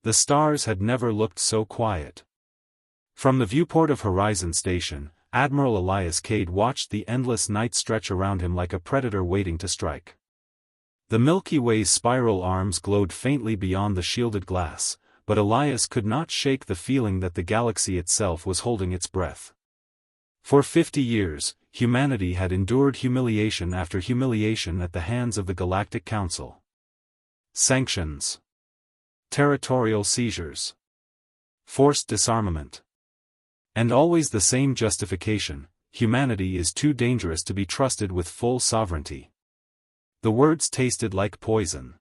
The stars had never looked so quiet. From the viewport of Horizon Station, Admiral Elias Cade watched the endless night stretch around him like a predator waiting to strike. The Milky Way's spiral arms glowed faintly beyond the shielded glass, but Elias could not shake the feeling that the galaxy itself was holding its breath. For 50 years, humanity had endured humiliation after humiliation at the hands of the Galactic Council. Sanctions. Territorial seizures. Forced disarmament. And always the same justification: humanity is too dangerous to be trusted with full sovereignty. The words tasted like poison.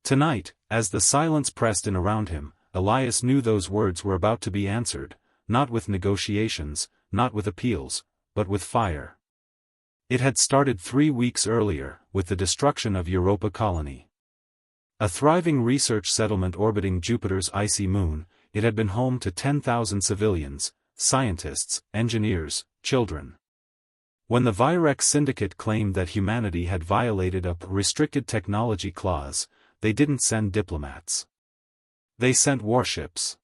Tonight, as the silence pressed in around him, Elias knew those words were about to be answered, not with negotiations, not with appeals, but with fire. It had started 3 weeks earlier, with the destruction of Europa Colony. A thriving research settlement orbiting Jupiter's icy moon, it had been home to 10,000 civilians, scientists, engineers, children. When the Virex Syndicate claimed that humanity had violated a restricted technology clause, they didn't send diplomats. They sent warships.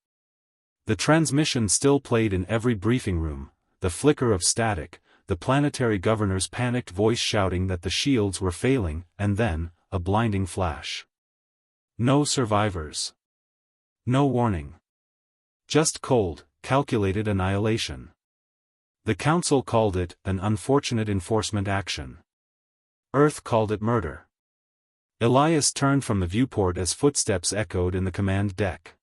The transmission still played in every briefing room, the flicker of static, the planetary governor's panicked voice shouting that the shields were failing, and then, a blinding flash. No survivors. No warning. Just cold, calculated annihilation. The Council called it an unfortunate enforcement action. Earth called it murder. Elias turned from the viewport as footsteps echoed in the command deck.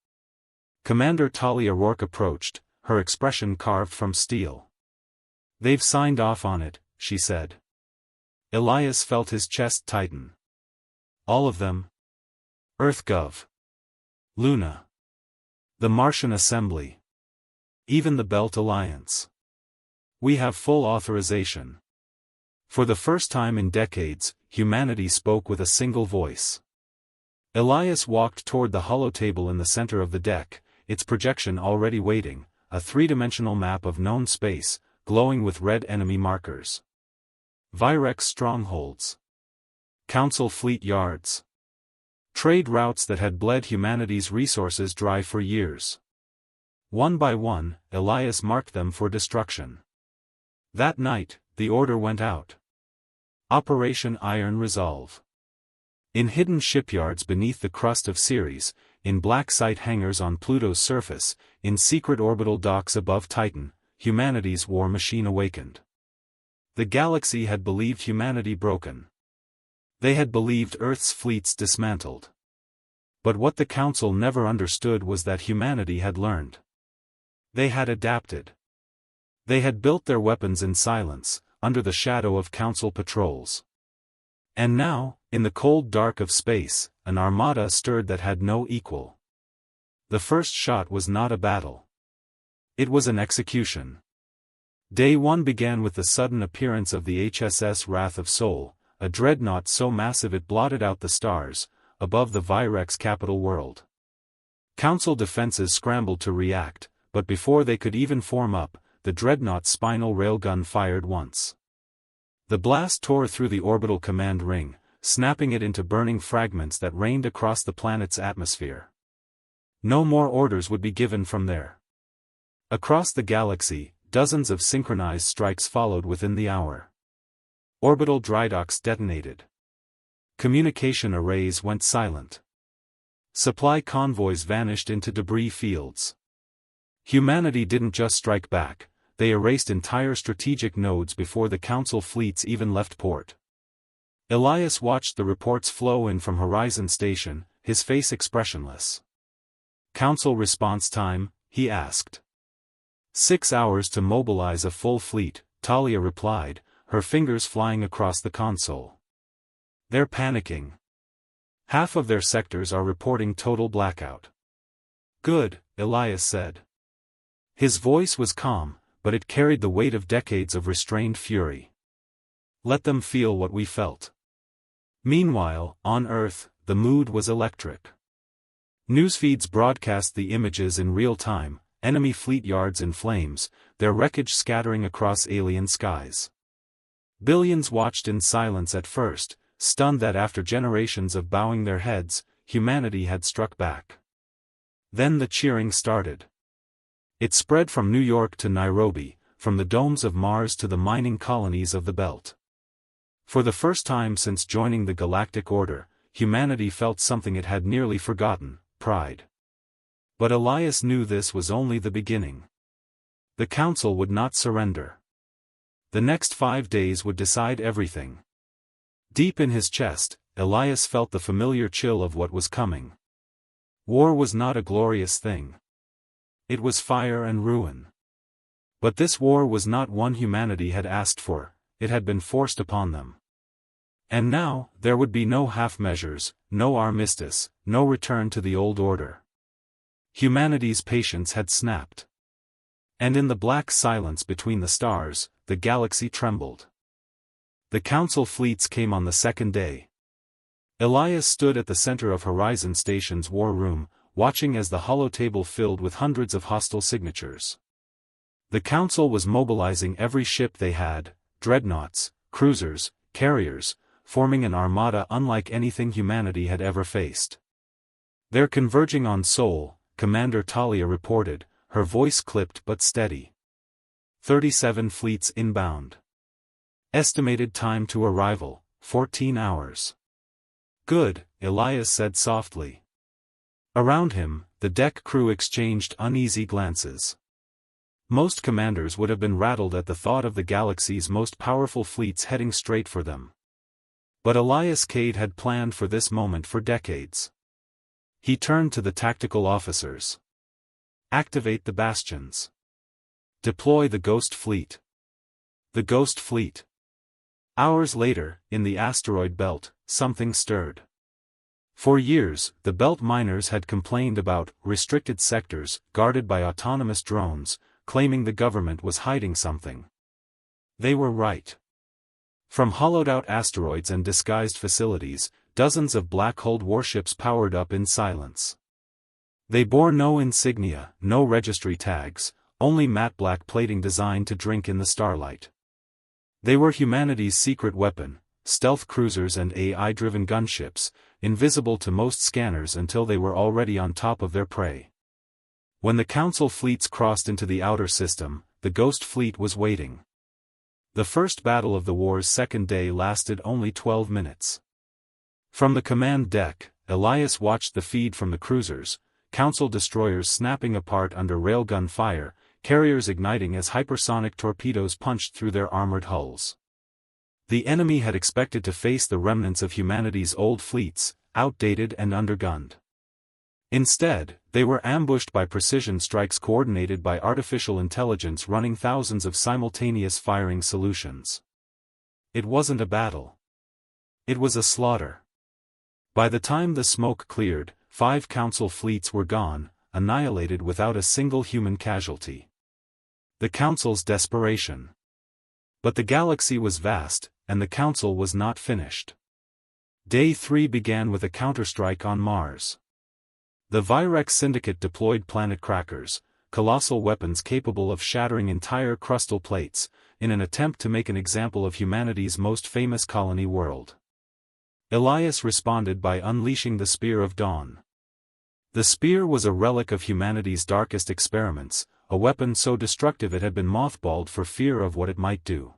Commander Talia Rourke approached, her expression carved from steel. "They've signed off on it," she said. Elias felt his chest tighten. "All of them?" EarthGov. Luna. The Martian Assembly. Even the Belt Alliance. "We have full authorization." For the first time in decades, humanity spoke with a single voice. Elias walked toward the holotable in the center of the deck, its projection already waiting, a three-dimensional map of known space, glowing with red enemy markers. Virex strongholds. Council fleet yards. Trade routes that had bled humanity's resources dry for years. One by one, Elias marked them for destruction. That night, the order went out. Operation Iron Resolve. In hidden shipyards beneath the crust of Ceres, in black site hangars on Pluto's surface, in secret orbital docks above Titan, humanity's war machine awakened. The galaxy had believed humanity broken. They had believed Earth's fleets dismantled. But what the Council never understood was that humanity had learned. They had adapted. They had built their weapons in silence, under the shadow of Council patrols. And now, in the cold dark of space, an armada stirred that had no equal. The first shot was not a battle. It was an execution. Day 1 began with the sudden appearance of the HSS Wrath of Sol, a dreadnought so massive it blotted out the stars, above the Virex capital world. Council defenses scrambled to react, but before they could even form up, the dreadnought's spinal railgun fired once. The blast tore through the orbital command ring, snapping it into burning fragments that rained across the planet's atmosphere. No more orders would be given from there. Across the galaxy, dozens of synchronized strikes followed within the hour. Orbital drydocks detonated. Communication arrays went silent. Supply convoys vanished into debris fields. Humanity didn't just strike back, they erased entire strategic nodes before the Council fleets even left port. Elias watched the reports flow in from Horizon Station, his face expressionless. "Council response time?" he asked. 6 hours to mobilize a full fleet, Talia replied, her fingers flying across the console. "They're panicking. Half of their sectors are reporting total blackout." "Good," Elias said. His voice was calm, but it carried the weight of decades of restrained fury. "Let them feel what we felt." Meanwhile, on Earth, the mood was electric. Newsfeeds broadcast the images in real time, enemy fleet yards in flames, their wreckage scattering across alien skies. Billions watched in silence at first, stunned that after generations of bowing their heads, humanity had struck back. Then the cheering started. It spread from New York to Nairobi, from the domes of Mars to the mining colonies of the belt. For the first time since joining the Galactic Order, humanity felt something it had nearly forgotten: pride. But Elias knew this was only the beginning. The Council would not surrender. The next 5 days would decide everything. Deep in his chest, Elias felt the familiar chill of what was coming. War was not a glorious thing. It was fire and ruin. But this war was not one humanity had asked for, it had been forced upon them. And now, there would be no half-measures, no armistice, no return to the old order. Humanity's patience had snapped. And in the black silence between the stars, the galaxy trembled. The Council fleets came on the second day. Elias stood at the center of Horizon Station's war room, watching as the holotable filled with hundreds of hostile signatures. The Council was mobilizing every ship they had, dreadnoughts, cruisers, carriers, forming an armada unlike anything humanity had ever faced. "They're converging on Sol," Commander Talia reported, her voice clipped but steady. 37 fleets inbound. Estimated time to arrival, 14 hours. "Good," Elias said softly. Around him, the deck crew exchanged uneasy glances. Most commanders would have been rattled at the thought of the galaxy's most powerful fleets heading straight for them. But Elias Cade had planned for this moment for decades. He turned to the tactical officers. "Activate the bastions. Deploy the Ghost Fleet." The Ghost Fleet. Hours later, in the asteroid belt, something stirred. For years, the belt miners had complained about restricted sectors, guarded by autonomous drones, claiming the government was hiding something. They were right. From hollowed-out asteroids and disguised facilities, dozens of black-hulled warships powered up in silence. They bore no insignia, no registry tags, only matte black plating designed to drink in the starlight. They were humanity's secret weapon, stealth cruisers and AI-driven gunships, invisible to most scanners until they were already on top of their prey. When the Council fleets crossed into the outer system, the Ghost Fleet was waiting. The first battle of the war's second day lasted only 12 minutes. From the command deck, Elias watched the feed from the cruisers, Council destroyers snapping apart under railgun fire, carriers igniting as hypersonic torpedoes punched through their armored hulls. The enemy had expected to face the remnants of humanity's old fleets, outdated and undergunned. Instead, they were ambushed by precision strikes coordinated by artificial intelligence running thousands of simultaneous firing solutions. It wasn't a battle. It was a slaughter. By the time the smoke cleared, 5 Council fleets were gone, annihilated without a single human casualty. The Council's desperation. But the galaxy was vast, and the Council was not finished. Day 3 began with a counterstrike on Mars. The Virex Syndicate deployed planet crackers, colossal weapons capable of shattering entire crustal plates, in an attempt to make an example of humanity's most famous colony world. Elias responded by unleashing the Spear of Dawn. The spear was a relic of humanity's darkest experiments, a weapon so destructive it had been mothballed for fear of what it might do.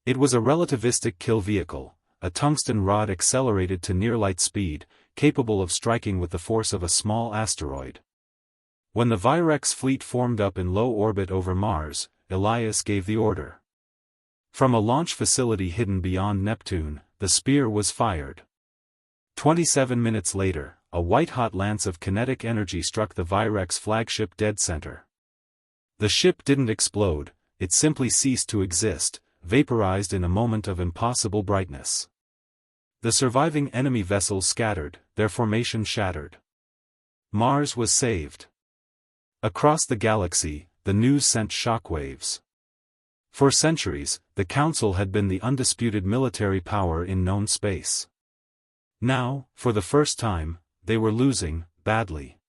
It was a relativistic kill vehicle, a tungsten rod accelerated to near-light speed, capable of striking with the force of a small asteroid. When the Virex fleet formed up in low orbit over Mars, Elias gave the order. From a launch facility hidden beyond Neptune, the spear was fired. 27 minutes later, a white-hot lance of kinetic energy struck the Virex flagship dead center. The ship didn't explode, it simply ceased to exist, vaporized in a moment of impossible brightness. The surviving enemy vessels scattered, their formation shattered. Mars was saved. Across the galaxy, the news sent shockwaves. For centuries, the Council had been the undisputed military power in known space. Now, for the first time, they were losing, badly.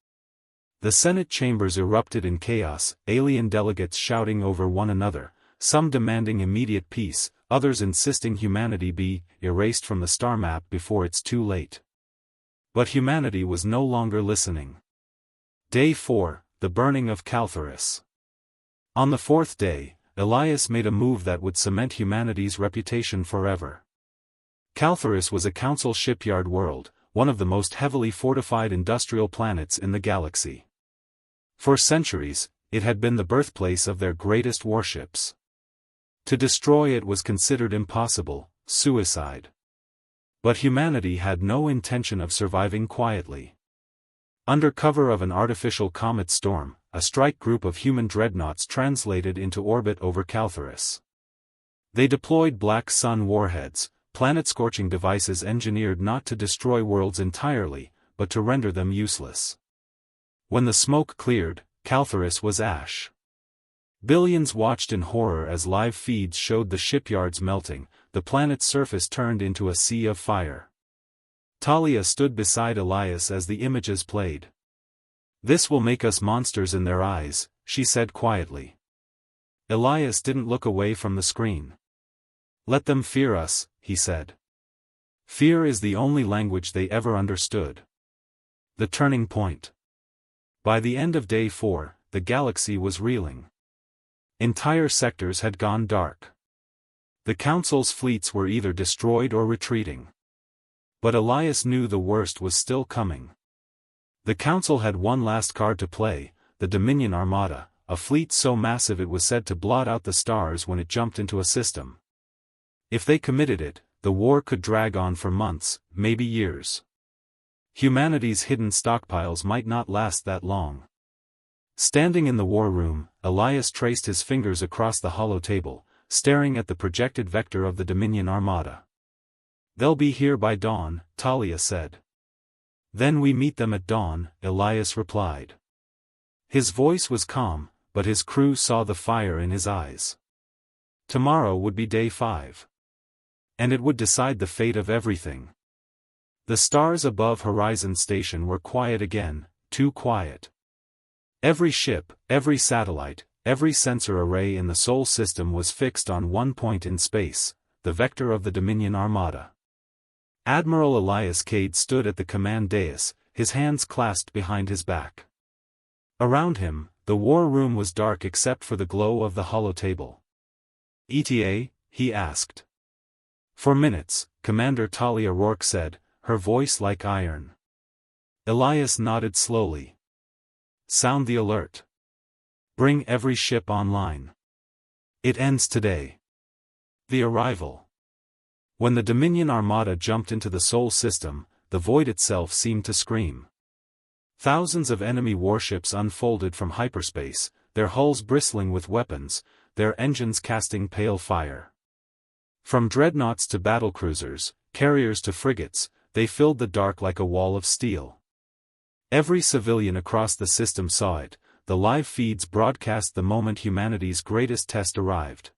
The Senate chambers erupted in chaos, alien delegates shouting over one another, some demanding immediate peace, others insisting humanity be erased from the star map before it's too late. But humanity was no longer listening. Day 4, The Burning of Caltharus. On the fourth day, Elias made a move that would cement humanity's reputation forever. Caltharus was a council shipyard world, one of the most heavily fortified industrial planets in the galaxy. For centuries, it had been the birthplace of their greatest warships. To destroy it was considered impossible, suicide. But humanity had no intention of surviving quietly. Under cover of an artificial comet storm, a strike group of human dreadnoughts translated into orbit over Caltharus. They deployed Black Sun warheads, planet-scorching devices engineered not to destroy worlds entirely, but to render them useless. When the smoke cleared, Caltharus was ash. Billions watched in horror as live feeds showed the shipyards melting, the planet's surface turned into a sea of fire. Talia stood beside Elias as the images played. "This will make us monsters in their eyes," she said quietly. Elias didn't look away from the screen. "Let them fear us," he said. Fear is the only language they ever understood. The turning point. By the end of Day 4, the galaxy was reeling. Entire sectors had gone dark. The Council's fleets were either destroyed or retreating. But Elias knew the worst was still coming. The Council had one last card to play, the Dominion Armada, a fleet so massive it was said to blot out the stars when it jumped into a system. If they committed it, the war could drag on for months, maybe years. Humanity's hidden stockpiles might not last that long. Standing in the war room, Elias traced his fingers across the hollow table, staring at the projected vector of the Dominion Armada. "They'll be here by dawn," Talia said. "Then we meet them at dawn," Elias replied. His voice was calm, but his crew saw the fire in his eyes. Tomorrow would be Day 5. And it would decide the fate of everything. The stars above Horizon Station were quiet again, too quiet. Every ship, every satellite, every sensor array in the Sol system was fixed on one point in space, the vector of the Dominion Armada. Admiral Elias Cade stood at the command dais, his hands clasped behind his back. Around him, the war room was dark except for the glow of the hollow table. "ETA?" he asked. "For minutes," Commander Talia Rourke said, her voice like iron. Elias nodded slowly. "Sound the alert. Bring every ship online. It ends today." The arrival. When the Dominion Armada jumped into the Sol system, the void itself seemed to scream. Thousands of enemy warships unfolded from hyperspace, their hulls bristling with weapons, their engines casting pale fire. From dreadnoughts to battlecruisers, carriers to frigates, they filled the dark like a wall of steel. Every civilian across the system saw it, the live feeds broadcast the moment humanity's greatest test arrived.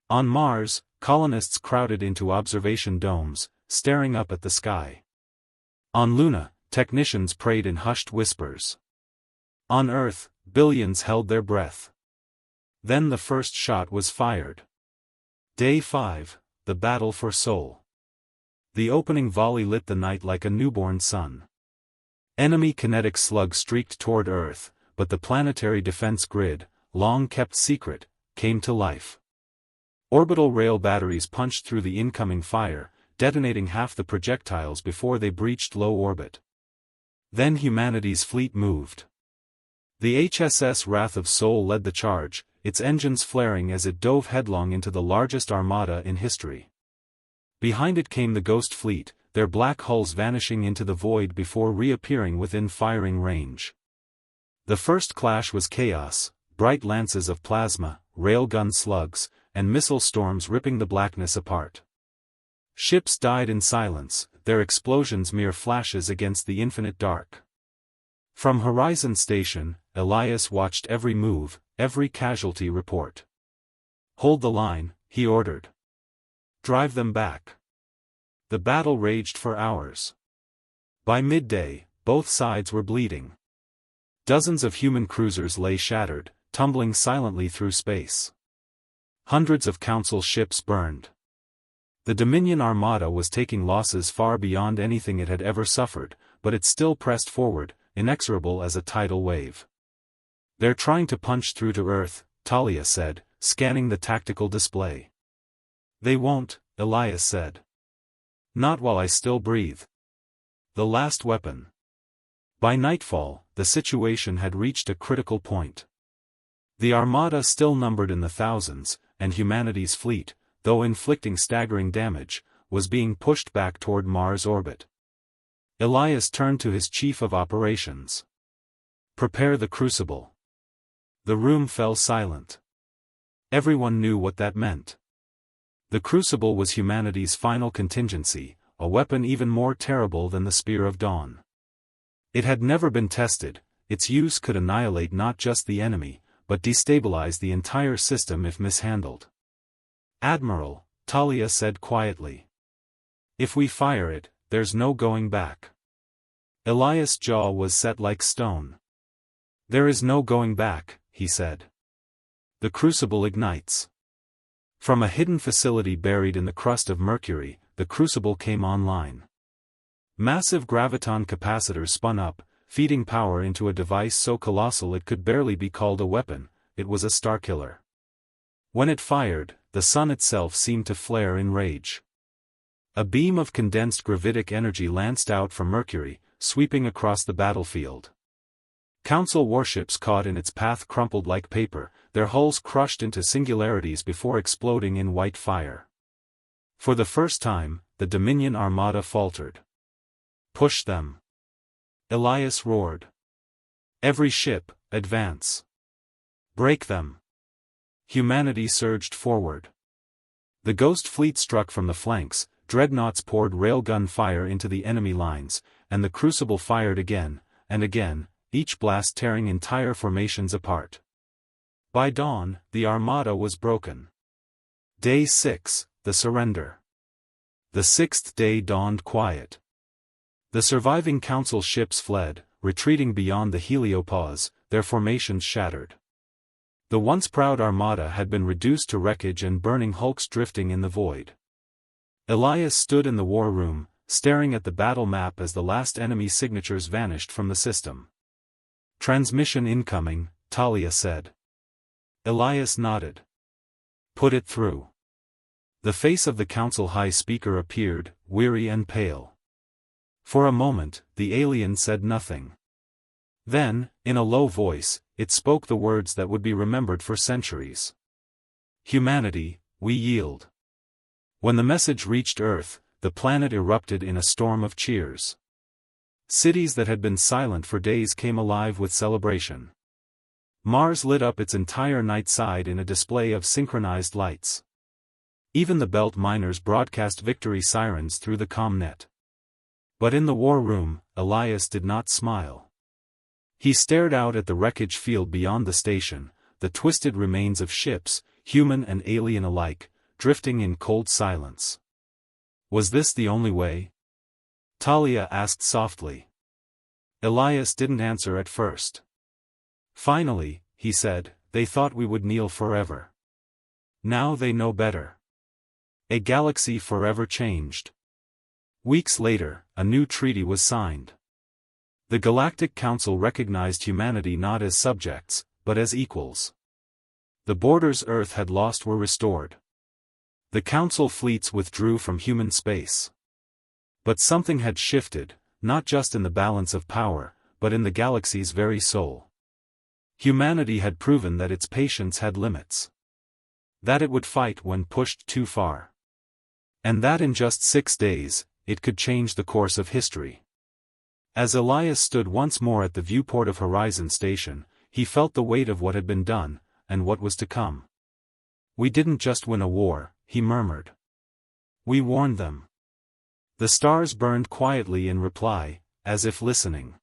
On Mars, colonists crowded into observation domes, staring up at the sky. On Luna, technicians prayed in hushed whispers. On Earth, billions held their breath. Then the first shot was fired. Day 5, the battle for Sol. The opening volley lit the night like a newborn sun. Enemy kinetic slugs streaked toward Earth, but the planetary defense grid, long kept secret, came to life. Orbital rail batteries punched through the incoming fire, detonating half the projectiles before they breached low orbit. Then humanity's fleet moved. The HSS Wrath of Sol led the charge, its engines flaring as it dove headlong into the largest armada in history. Behind it came the Ghost Fleet, their black hulls vanishing into the void before reappearing within firing range. The first clash was chaos, bright lances of plasma, railgun slugs, and missile storms ripping the blackness apart. Ships died in silence, their explosions mere flashes against the infinite dark. From Horizon Station, Elias watched every move, every casualty report. "Hold the line," he ordered. "Drive them back." The battle raged for hours. By midday, both sides were bleeding. Dozens of human cruisers lay shattered, tumbling silently through space. Hundreds of Council ships burned. The Dominion Armada was taking losses far beyond anything it had ever suffered, but it still pressed forward, inexorable as a tidal wave. "They're trying to punch through to Earth," Talia said, scanning the tactical display. "They won't," Elias said. "Not while I still breathe." The last weapon. By nightfall, the situation had reached a critical point. The Armada still numbered in the thousands, and humanity's fleet, though inflicting staggering damage, was being pushed back toward Mars' orbit. Elias turned to his chief of operations. "Prepare the crucible." The room fell silent. Everyone knew what that meant. The crucible was humanity's final contingency, a weapon even more terrible than the Spear of Dawn. It had never been tested, its use could annihilate not just the enemy, but destabilize the entire system if mishandled. "Admiral," Talia said quietly. "If we fire it, there's no going back." Elias' jaw was set like stone. "There is no going back," he said. "The crucible ignites." From a hidden facility buried in the crust of Mercury, the crucible came online. Massive graviton capacitors spun up, feeding power into a device so colossal it could barely be called a weapon. It was a starkiller. When it fired, the sun itself seemed to flare in rage. A beam of condensed gravitic energy lanced out from Mercury, sweeping across the battlefield. Council warships caught in its path crumpled like paper, their hulls crushed into singularities before exploding in white fire. For the first time, the Dominion Armada faltered. "Push them!" Elias roared. "Every ship, advance! Break them!" Humanity surged forward. The Ghost Fleet struck from the flanks, dreadnoughts poured railgun fire into the enemy lines, and the crucible fired again, and again, each blast tearing entire formations apart. By dawn, the Armada was broken. Day 6, the surrender. The sixth day dawned quiet. The surviving Council ships fled, retreating beyond the heliopause, their formations shattered. The once proud Armada had been reduced to wreckage and burning hulks drifting in the void. Elias stood in the war room, staring at the battle map as the last enemy signatures vanished from the system. "Transmission incoming," Talia said. Elias nodded. "Put it through." The face of the Council High Speaker appeared, weary and pale. For a moment, the alien said nothing. Then, in a low voice, it spoke the words that would be remembered for centuries. "Humanity, we yield." When the message reached Earth, the planet erupted in a storm of cheers. Cities that had been silent for days came alive with celebration. Mars lit up its entire night side in a display of synchronized lights. Even the Belt miners broadcast victory sirens through the commnet. But in the war room, Elias did not smile. He stared out at the wreckage field beyond the station, the twisted remains of ships, human and alien alike, drifting in cold silence. Was this the only way? Talia asked softly. Elias didn't answer at first. Finally, he said, "They thought we would kneel forever. Now they know better." A galaxy forever changed. Weeks later, a new treaty was signed. The Galactic Council recognized humanity not as subjects, but as equals. The borders Earth had lost were restored. The Council fleets withdrew from human space. But something had shifted, not just in the balance of power, but in the galaxy's very soul. Humanity had proven that its patience had limits. That it would fight when pushed too far. And that in just 6 days, it could change the course of history. As Elias stood once more at the viewport of Horizon Station, he felt the weight of what had been done, and what was to come. "We didn't just win a war," he murmured. "We warned them." The stars burned quietly in reply, as if listening.